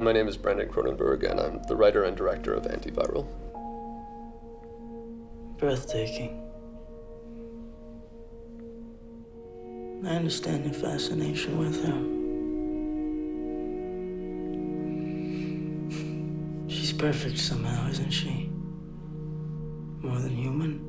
My name is Brandon Cronenberg, and I'm the writer and director of Antiviral. Breathtaking. I understand your fascination with her. She's perfect somehow, isn't she? More than human.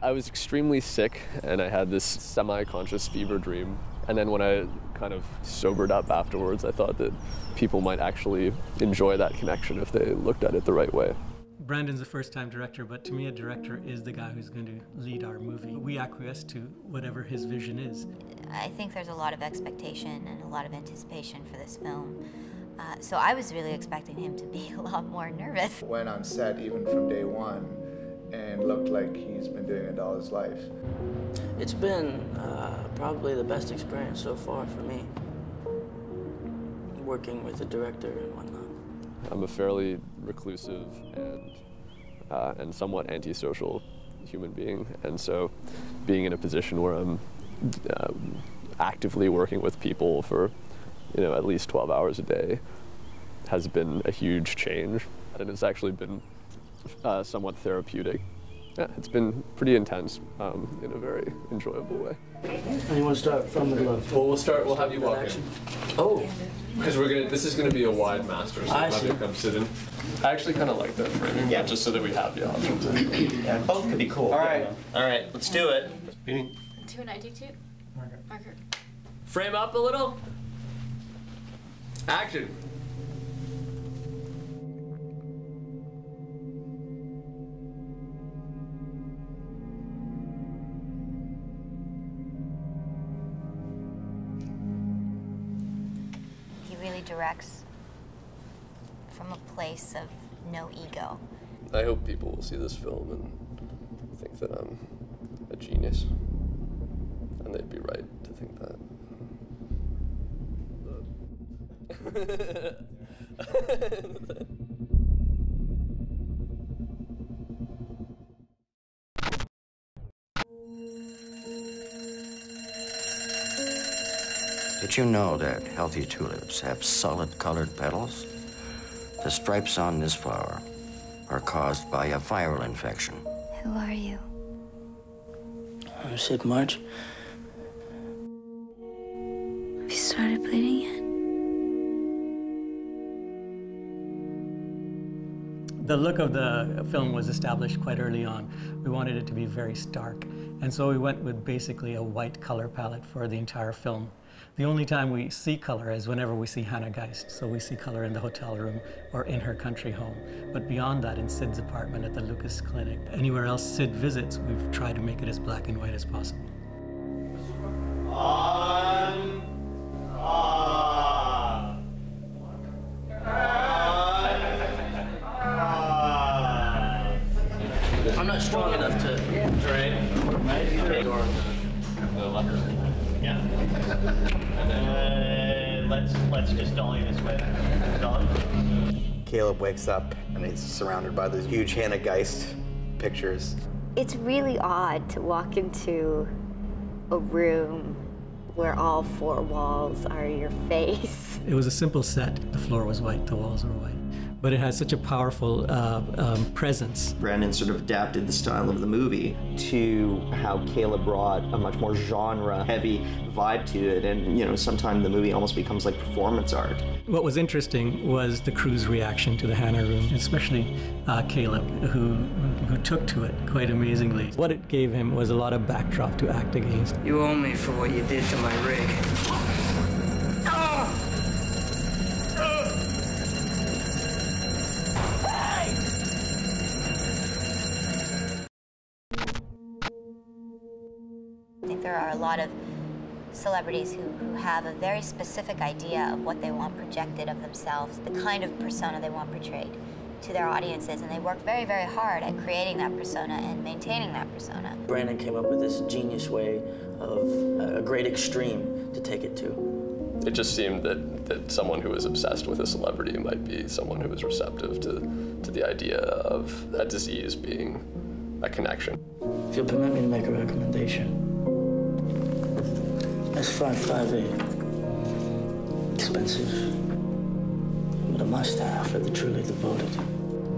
I was extremely sick, and I had this semi-conscious fever dream. And then when I kind of sobered up afterwards, I thought that people might actually enjoy that connection if they looked at it the right way. Brandon's a first-time director, but to me a director is the guy who's going to lead our movie. We acquiesce to whatever his vision is. I think there's a lot of expectation and a lot of anticipation for this film. So I was really expecting him to be a lot more nervous. Went on set even from day one and looked like he's been doing it all his life. It's been probably the best experience so far for me, working with the director and whatnot. I'm a fairly reclusive and somewhat antisocial human being, and so being in a position where I'm actively working with people for, at least 12 hours a day has been a huge change, and it's actually been somewhat therapeutic. Yeah, it's been pretty intense in a very enjoyable way. And you want to start from the glove? Well, we'll have you walk in. Oh. Because this is gonna be a wide master, so we'll have you come sit in. I actually kind of like that framing, yeah, just so that we have the option to. Yeah, both could be cool. All right, let's do it. Meeting. 2 and I take 2. Marker. Frame up a little. Action. He really directs from a place of no ego. I hope people will see this film and think that I'm a genius. And they'd be right to think that. Did you know that healthy tulips have solid colored petals? The stripes on this flower are caused by a viral infection. Who are you? I'm Sid March. Have you started bleeding yet? The look of the film was established quite early on. We wanted it to be very stark, and so we went with basically a white color palette for the entire film. The only time we see color is whenever we see Hannah Geist, so we see color in the hotel room or in her country home. But beyond that, in Sid's apartment at the Lucas Clinic, anywhere else Sid visits, we've tried to make it as black and white as possible. I'm not strong enough to. Right. Door on the left. Yeah. And then let's just dolly this way. Dolly. Caleb wakes up and he's surrounded by those huge Hannah Geist pictures. It's really odd to walk into a room where all 4 walls are your face. It was a simple set. The floor was white, the walls were white. But it has such a powerful presence. Brandon sort of adapted the style of the movie to how Caleb brought a much more genre-heavy vibe to it, and sometimes the movie almost becomes like performance art. What was interesting was the crew's reaction to the Hannah room, especially Caleb, who took to it quite amazingly. What it gave him was a lot of backdrop to act against. You owe me for what you did to my rig. I think there are a lot of celebrities who have a very specific idea of what they want projected of themselves, the kind of persona they want portrayed to their audiences, and they work very, very hard at creating that persona and maintaining that persona. Brandon came up with this genius way of a great extreme to take it to. It just seemed that someone who was obsessed with a celebrity might be someone who was receptive to the idea of that disease being a connection. If you'll permit me to make a recommendation. S558. Expensive, but a must-have for the truly devoted.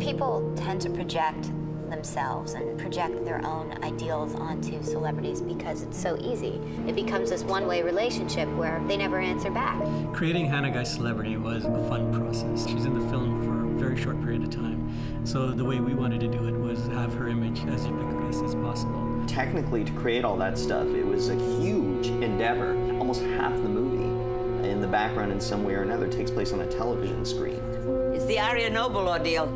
People tend to project themselves and project their own ideals onto celebrities because it's so easy. It becomes this one-way relationship where they never answer back. Creating Hannah Guy's celebrity was a fun process. She's in the film for a very short period of time. So the way we wanted to do it was have her image as ubiquitous as possible. Technically, to create all that stuff, it was a huge endeavor. Almost half the movie in the background in some way or another takes place on a television screen. It's the Aria Noble ordeal.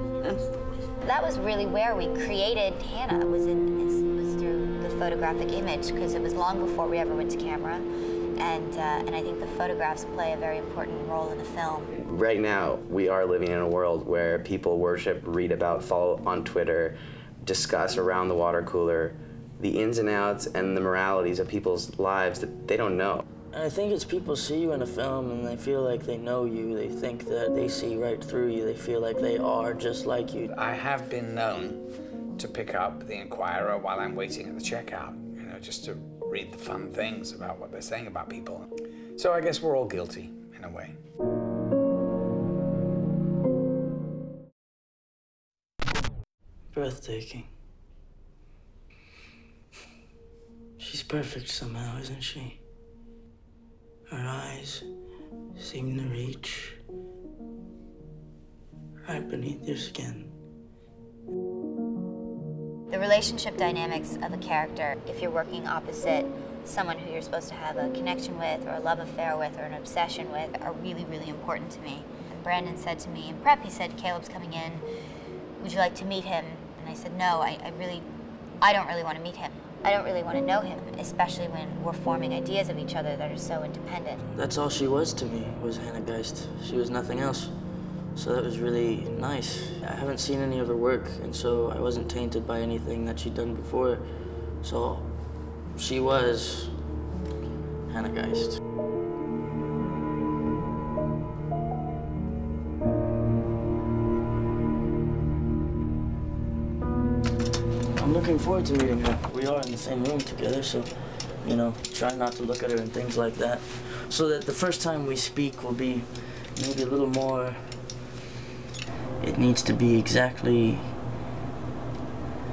That was really where we created Hannah, was through the photographic image, because it was long before we ever went to camera. And I think the photographs play a very important role in the film. Right now, we are living in a world where people worship, read about, follow on Twitter, discuss around the water cooler the ins and outs and the moralities of people's lives that they don't know. I think it's people see you in a film and they feel like they know you. They think that they see right through you. They feel like they are just like you. I have been known to pick up the Inquirer while I'm waiting at the checkout, you know, just to read the fun things about what they're saying about people. So I guess we're all guilty, in a way. Breathtaking. She's perfect somehow, isn't she? Her eyes seem to reach right beneath your skin. The relationship dynamics of a character, if you're working opposite someone who you're supposed to have a connection with or a love affair with or an obsession with, are really, really important to me. And Brandon said to me in prep, he said, "Caleb's coming in, would you like to meet him?" And I said, "No, I don't really want to meet him. I don't really want to know him, especially when we're forming ideas of each other that are so independent." That's all she was to me, was Hannah Geist. She was nothing else. So that was really nice. I haven't seen any of her work, and so I wasn't tainted by anything that she'd done before. So she was Hannah Geist. I'm looking forward to meeting her. We are in the same room together, so, you know, try not to look at her and things like that. So that the first time we speak will be maybe a little more... It needs to be exactly...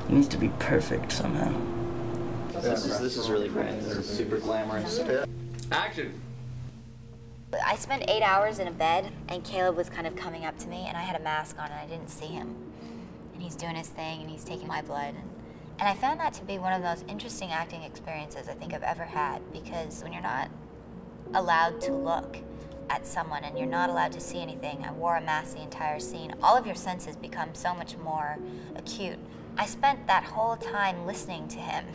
It needs to be perfect somehow. This is really great. This is super glamorous. Action! I spent 8 hours in a bed, and Caleb was kind of coming up to me, and I had a mask on, and I didn't see him. And he's doing his thing, and he's taking my blood. And I found that to be one of the most interesting acting experiences I think I've ever had, because when you're not allowed to look at someone and you're not allowed to see anything, I wore a mask the entire scene, all of your senses become so much more acute. I spent that whole time listening to him.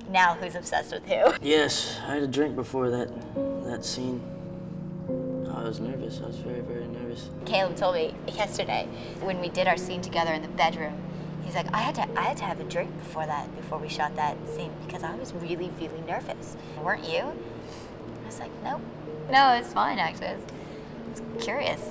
Now who's obsessed with who? Yes, I had a drink before that scene. I was nervous. I was very, very nervous. Caleb told me yesterday when we did our scene together in the bedroom, he's like, I had to have a drink before we shot that scene, because I was really, really nervous. Weren't you? I was like, nope. No, it's fine, actually. I was curious.